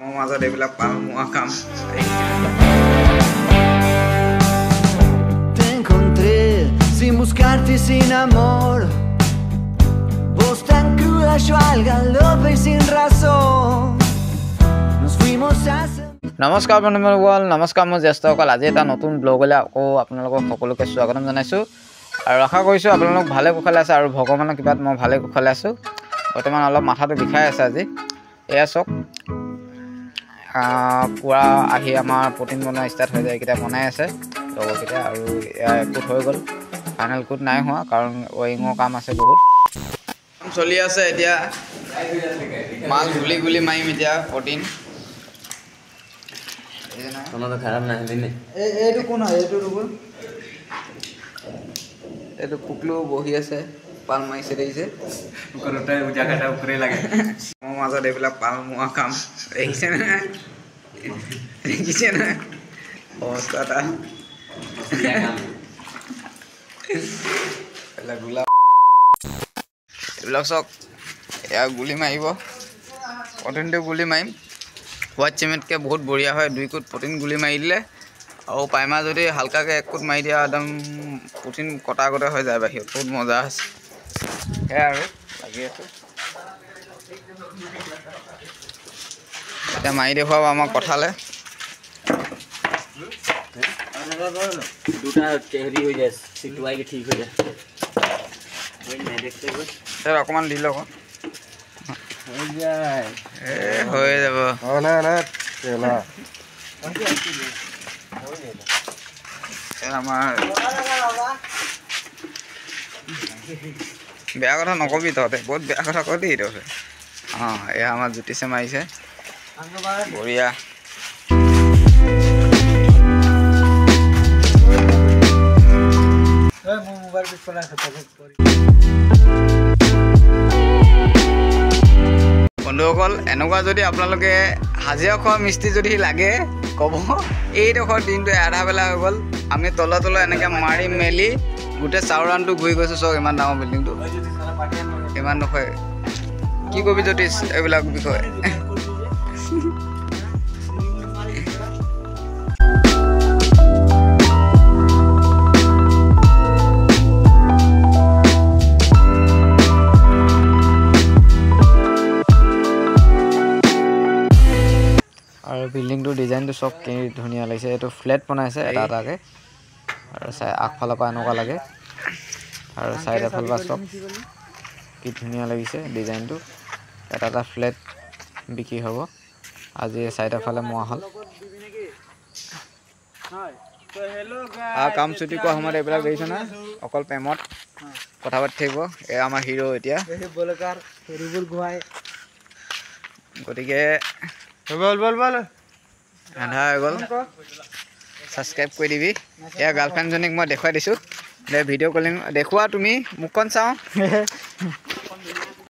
মাজত এইবিলাক পালমোৱা কাম Te encontré sin buscarte y sin amor. Vos tan cruda, yo al galope y sin razón. Nos fuimos hace. নমস্কাৰ বন্ধুসকল নমস্কাৰ মই জ্যেষ্ঠসকল আজি এটা নতুন ব্লগলৈ আকৌ আপোনালোকক সকলোকে স্বাগতম জনাইছোঁ আৰু আশা কৰিছোঁ আপোনালোক ভালে কুশলে আছে আৰু ভগৱানৰ কৃপাত মই ভালে কুশলে আছোঁ বৰ্তমান অলপ মাথাটো বিষাই আছে আজি এয়া চাওক পুৰা আহি আমাৰ প্ৰটিন বনোৱা ষ্টাৰ্ট হৈ যায় এইকেইটা বনাই আছে লগৰকেইটা আৰু এয়া কোট হৈ গ'ল ফাইনেল কোট নাই হোৱা কাৰণ ৱেইঙৰ কাম আছে বহুত চলি আছে এতিয়া মাল গুলি গুলি মাৰিম এতিয়া প্ৰটিন আমাদেৰ খাৰাপ না হলে নেই এইটো কোন হয় এইটো ৰূপৰ এইটো পুকলু বহি আছে পাল মাৰিছে দেখিছে ওপৰতে জায়গাটা উপৰে লাগে মোৰ মাজত এইবিলাক পালমোৱা কাম দেখিছে না অৱস্থাটা এইবিলাক চাওক এয়া গুলি মাৰিব প্ৰটিনটো গুলি মাৰিম হোৱাইট চিমেণ্টকৈ বহুত বঢ়িয়া হয় 2 কোট প্ৰটিন গুলি মাৰি দিলে আৰু পাইমা যদি হালকাকৈ 1 কোট মাৰি দিয়া একদম প্ৰটিন কটা কটা হৈ যায় বাহিৰত বহুত মজা আছে সেয়া আৰু লাগি আছোঁ এতিয়া মাৰি দেখুৱাব আমাক কথালে দুটা হেৰি হৈ যায় সিটুৱাই কি ঠিক হৈ যায় স্যার অকমান দি লওক হৈ যায় হৈ যাব না না তেলা আমাৰ বেয়া কথা নকবি তহঁতে বহুত বেয়া কথা কৈ দেই তহঁতে অঁ এয়া আমাৰ জ্যোতিষে মাৰিছে বঢ়িয়া বন্ধুসকল এনেকুৱা যদি আপোনালোকে হাজিৰা খোৱা মিস্ত্ৰী যদি লাগে ক'ব এইডোখৰ দিনটো আধা বেলা হৈ গ'ল আমি তলে তলে এনেকৈ মাৰি মেলি গোটেই চাউৰানটো ঘূৰি গৈছোঁ চাওক ইমান ডাঙৰ বিল্ডিংটো ইমান নহয় কি কবি জ্যোতিষ এইবিলাক বিষয়ে আৰু বিল্ডিংটোৰ ডিজাইনটো চব কি ধুনীয়া লাগিছে এইটো ফ্লেট বনাইছে এটা এটাকৈ আৰু আগফালৰ পৰা এনেকুৱা লাগে আৰু চাইড এফালৰ পৰা চব কি ধুনীয়া লাগিছে ডিজাইনটো এটা এটা ফ্লেট বিক্ৰী হ'ব আজি চাইডৰ ফালে মোৱা হ'ল আৰু কাম ছুটি কৰা সময়ত এইবিলাক দেখিছে না অকল প্ৰেমত কথা পাতি থাকিব এয়া আমাৰ হিৰো এতিয়া গতিকে আধা হৈ গ'ল ছাবস্ক্ৰাইব কৰি দিবি এয়া গাৰ্লফ্ৰেণ্ডজনীক মই দেখুৱাই দিছোঁ দে ভিডিঅ' কলিং দেখুওৱা তুমি মুখখন চাওঁ